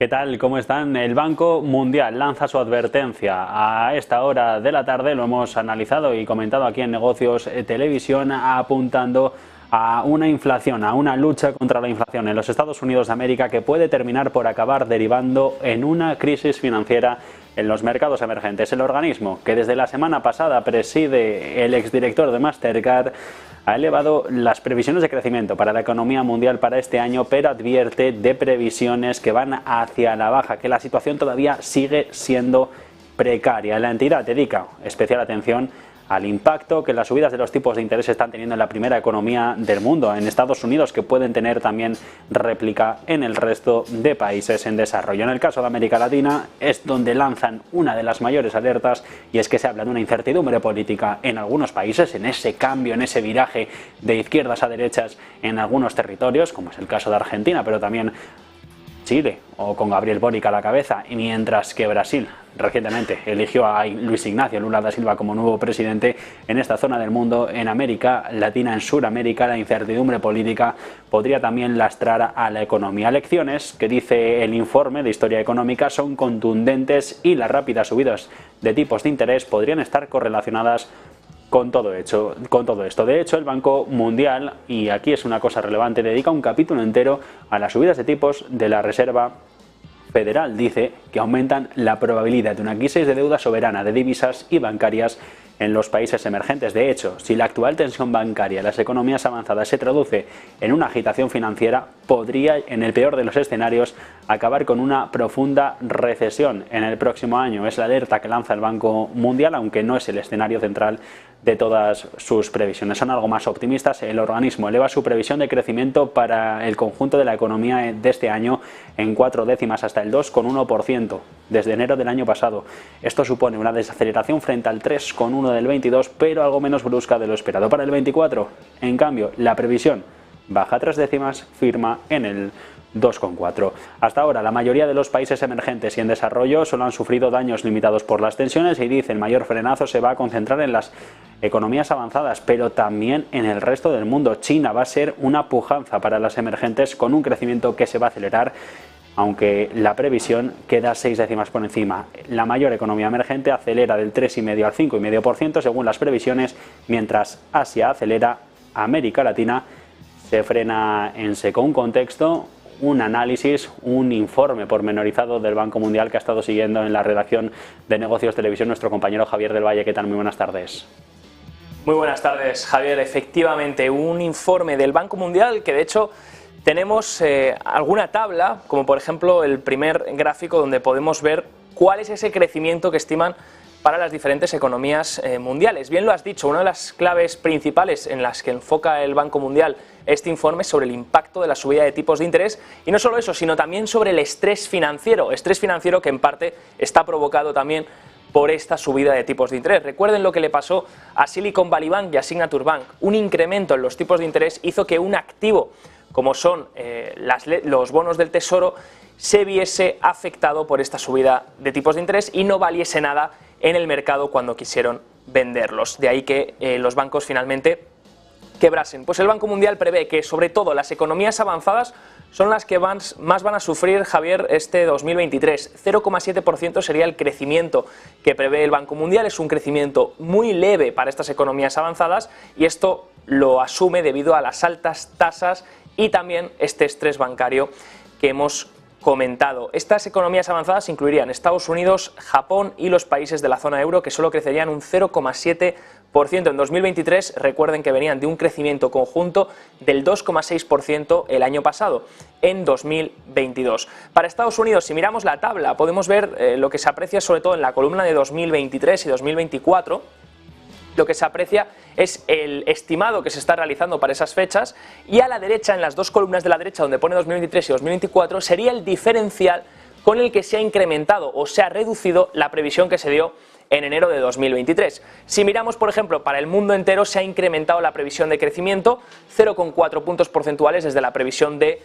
¿Qué tal? ¿Cómo están? El Banco Mundial lanza su advertencia. A esta hora de la tarde lo hemos analizado y comentado aquí en Negocios Televisión, apuntando a una inflación, a una lucha contra la inflación en los Estados Unidos de América que puede terminar por acabar derivando en una crisis financiera en los mercados emergentes. El organismo que desde la semana pasada preside el exdirector de Mastercard ha elevado las previsiones de crecimiento para la economía mundial para este año, pero advierte de previsiones que van hacia la baja, que la situación todavía sigue siendo precaria. La entidad dedica especial atención al impacto que las subidas de los tipos de interés están teniendo en la primera economía del mundo, en Estados Unidos, que pueden tener también réplica en el resto de países en desarrollo. En el caso de América Latina es donde lanzan una de las mayores alertas, y es que se habla de una incertidumbre política en algunos países, en ese cambio, en ese viraje de izquierdas a derechas en algunos territorios, como es el caso de Argentina, pero también Chile, o con Gabriel Boric a la cabeza, y mientras que Brasil recientemente eligió a Luis Ignacio Lula da Silva como nuevo presidente. En esta zona del mundo, en América Latina, en Sudamérica, la incertidumbre política podría también lastrar a la economía. Lecciones que dice el informe de historia económica son contundentes y las rápidas subidas de tipos de interés podrían estar correlacionadas con todo esto. De hecho, el Banco Mundial, y aquí es una cosa relevante, dedica un capítulo entero a las subidas de tipos de la Reserva Federal. Dice que aumentan la probabilidad de una crisis de deuda soberana de divisas y bancarias en los países emergentes. De hecho, si la actual tensión bancaria en las economías avanzadas se traduce en una agitación financiera, podría, en el peor de los escenarios, acabar con una profunda recesión en el próximo año. Es la alerta que lanza el Banco Mundial, aunque no es el escenario central de todas sus previsiones. Son algo más optimistas. El organismo eleva su previsión de crecimiento para el conjunto de la economía de este año en 4 décimas hasta el 2,1% desde enero del año pasado. Esto supone una desaceleración frente al 3,1% del 22, pero algo menos brusca de lo esperado. Para el 24, en cambio, la previsión baja 3 décimas, firma en el 2,4. Hasta ahora, la mayoría de los países emergentes y en desarrollo solo han sufrido daños limitados por las tensiones, y dice el mayor frenazo se va a concentrar en las economías avanzadas, pero también en el resto del mundo. China va a ser una pujanza para las emergentes, con un crecimiento que se va a acelerar, aunque la previsión queda 6 décimas por encima. La mayor economía emergente acelera del 3,5 al 5,5% según las previsiones, mientras Asia acelera, América Latina se frena en seco. Un contexto, un análisis, un informe pormenorizado del Banco Mundial que ha estado siguiendo en la redacción de Negocios Televisión nuestro compañero Javier del Valle. ¿Qué tal? Muy buenas tardes. Muy buenas tardes, Javier. Efectivamente, un informe del Banco Mundial que de hecho tenemos alguna tabla, como por ejemplo el primer gráfico, donde podemos ver cuál es ese crecimiento que estiman para las diferentes economías mundiales. Bien lo has dicho, una de las claves principales en las que enfoca el Banco Mundial este informe es sobre el impacto de la subida de tipos de interés, y no solo eso, sino también sobre el estrés financiero que en parte está provocado también por esta subida de tipos de interés. Recuerden lo que le pasó a Silicon Valley Bank y a Signature Bank. Un incremento en los tipos de interés hizo que un activo como son los bonos del Tesoro se viese afectado por esta subida de tipos de interés y no valiese nada en el mercado cuando quisieron venderlos. De ahí que los bancos finalmente quebrasen. Pues el Banco Mundial prevé que sobre todo las economías avanzadas son las que más van a sufrir, Javier, este 2023. 0,7% sería el crecimiento que prevé el Banco Mundial. Es un crecimiento muy leve para estas economías avanzadas, y esto lo asume debido a las altas tasas y también este estrés bancario que hemos comentado. Estas economías avanzadas incluirían Estados Unidos, Japón y los países de la zona euro, que solo crecerían un 0,7% en 2023. Recuerden que venían de un crecimiento conjunto del 2,6% el año pasado, en 2022. Para Estados Unidos, si miramos la tabla, podemos ver lo que se aprecia sobre todo en la columna de 2023 y 2024. Lo que se aprecia es el estimado que se está realizando para esas fechas, y a la derecha, en las dos columnas de la derecha donde pone 2023 y 2024, sería el diferencial con el que se ha incrementado o se ha reducido la previsión que se dio en enero de 2023. Si miramos, por ejemplo, para el mundo entero, se ha incrementado la previsión de crecimiento 0,4 puntos porcentuales desde la previsión de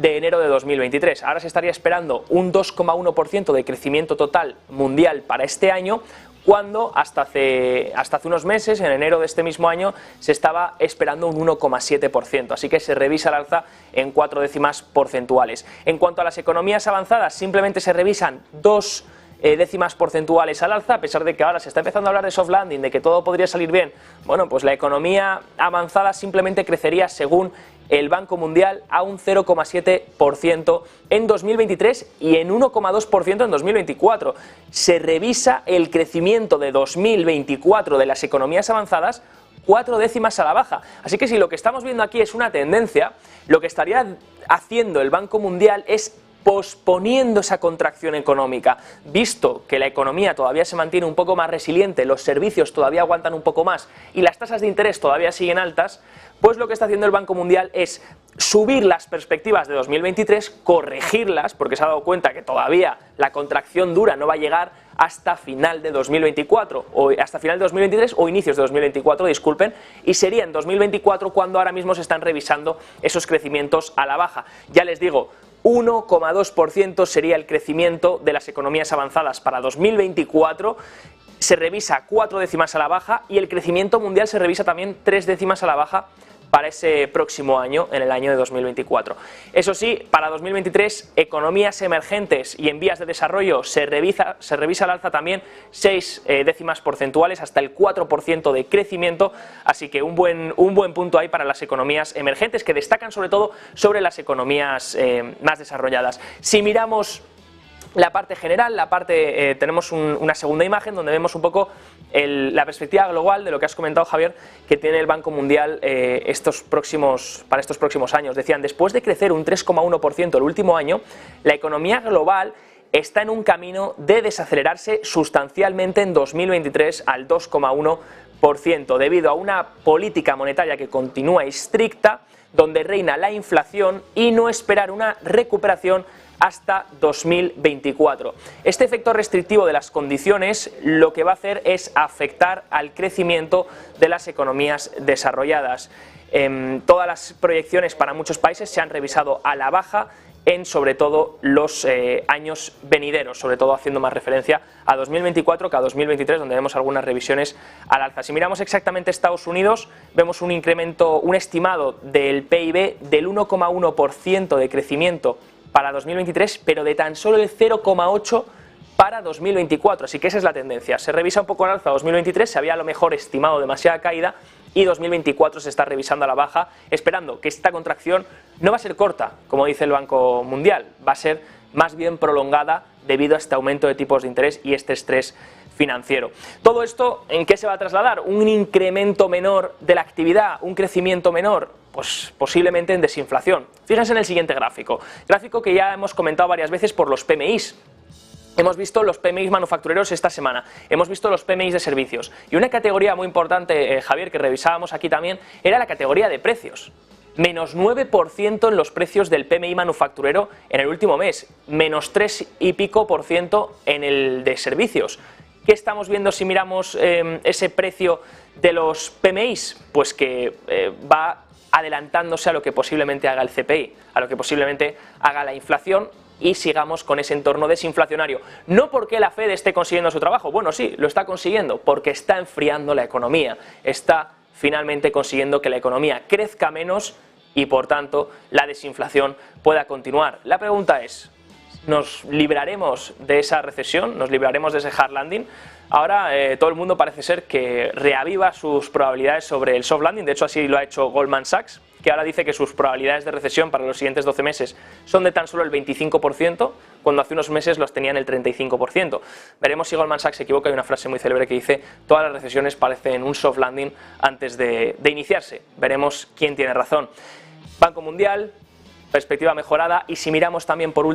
enero de 2023. Ahora se estaría esperando un 2,1% de crecimiento total mundial para este año, cuando hasta hace unos meses, en enero de este mismo año, se estaba esperando un 1,7%, así que se revisa al alza en 4 décimas porcentuales. En cuanto a las economías avanzadas, simplemente se revisan 2 décimas porcentuales al alza, a pesar de que ahora se está empezando a hablar de soft landing, de que todo podría salir bien. Bueno, pues la economía avanzada simplemente crecería, según el Banco Mundial, a un 0,7% en 2023 y en 1,2% en 2024. Se revisa el crecimiento de 2024 de las economías avanzadas 4 décimas a la baja. Así que si lo que estamos viendo aquí es una tendencia, lo que estaría haciendo el Banco Mundial es posponiendo esa contracción económica. Visto que la economía todavía se mantiene un poco más resiliente, los servicios todavía aguantan un poco más y las tasas de interés todavía siguen altas, pues lo que está haciendo el Banco Mundial es subir las perspectivas de 2023, corregirlas, porque se ha dado cuenta que todavía la contracción dura no va a llegar hasta final de 2024, o hasta final de 2023 o inicios de 2024, disculpen, y sería en 2024 cuando ahora mismo se están revisando esos crecimientos a la baja. Ya les digo, 1,2% sería el crecimiento de las economías avanzadas para 2024, se revisa 4 décimas a la baja y el crecimiento mundial se revisa también 3 décimas a la baja para ese próximo año, en el año de 2024. Eso sí, para 2023, economías emergentes y en vías de desarrollo se revisa al alza también 6 décimas porcentuales, hasta el 4% de crecimiento, así que un buen punto ahí para las economías emergentes, que destacan sobre todo sobre las economías más desarrolladas. Si miramos la parte general, tenemos una segunda imagen donde vemos un poco la perspectiva global de lo que has comentado, Javier, que tiene el Banco Mundial para estos próximos años. Decían, después de crecer un 3,1% el último año, la economía global está en un camino de desacelerarse sustancialmente en 2023 al 2,1%, debido a una política monetaria que continúa estricta, donde reina la inflación y no esperar una recuperación hasta 2024. Este efecto restrictivo de las condiciones lo que va a hacer es afectar al crecimiento de las economías desarrolladas. Todas las proyecciones para muchos países se han revisado a la baja en sobre todo los años venideros, sobre todo haciendo más referencia a 2024 que a 2023, donde vemos algunas revisiones al alza. Si miramos exactamente Estados Unidos, vemos un incremento, un estimado del PIB del 1,1% de crecimiento para 2023, pero de tan solo el 0,8% para 2024, así que esa es la tendencia. Se revisa un poco al alza 2023, se había a lo mejor estimado demasiada caída, y 2024 se está revisando a la baja, esperando que esta contracción no va a ser corta, como dice el Banco Mundial, va a ser más bien prolongada debido a este aumento de tipos de interés y este estrés financiero. Todo esto, ¿en qué se va a trasladar? ¿Un incremento menor de la actividad? ¿Un crecimiento menor? Pues posiblemente en desinflación. Fíjense en el siguiente gráfico que ya hemos comentado varias veces por los PMIs. Hemos visto los PMIs manufactureros esta semana, hemos visto los PMIs de servicios y una categoría muy importante, Javier, que revisábamos aquí también, era la categoría de precios. Menos 9% en los precios del PMI manufacturero en el último mes, menos 3 y pico % en el de servicios. ¿Qué estamos viendo si miramos ese precio de los PMIs? Pues que va adelantándose a lo que posiblemente haga el CPI, a lo que posiblemente haga la inflación, y sigamos con ese entorno desinflacionario. No porque la Fed esté consiguiendo su trabajo, bueno, sí, lo está consiguiendo, porque está enfriando la economía, está finalmente consiguiendo que la economía crezca menos y por tanto la desinflación pueda continuar. La pregunta es, ¿nos libraremos de esa recesión? ¿Nos libraremos de ese hard landing? Ahora todo el mundo parece ser que reaviva sus probabilidades sobre el soft landing, de hecho así lo ha hecho Goldman Sachs, que ahora dice que sus probabilidades de recesión para los siguientes 12 meses son de tan solo el 25%, cuando hace unos meses los tenían el 35%. Veremos si Goldman Sachs se equivoca. Hay una frase muy célebre que dice: todas las recesiones parecen un soft landing antes de iniciarse. Veremos quién tiene razón. Banco Mundial, perspectiva mejorada, y si miramos también por último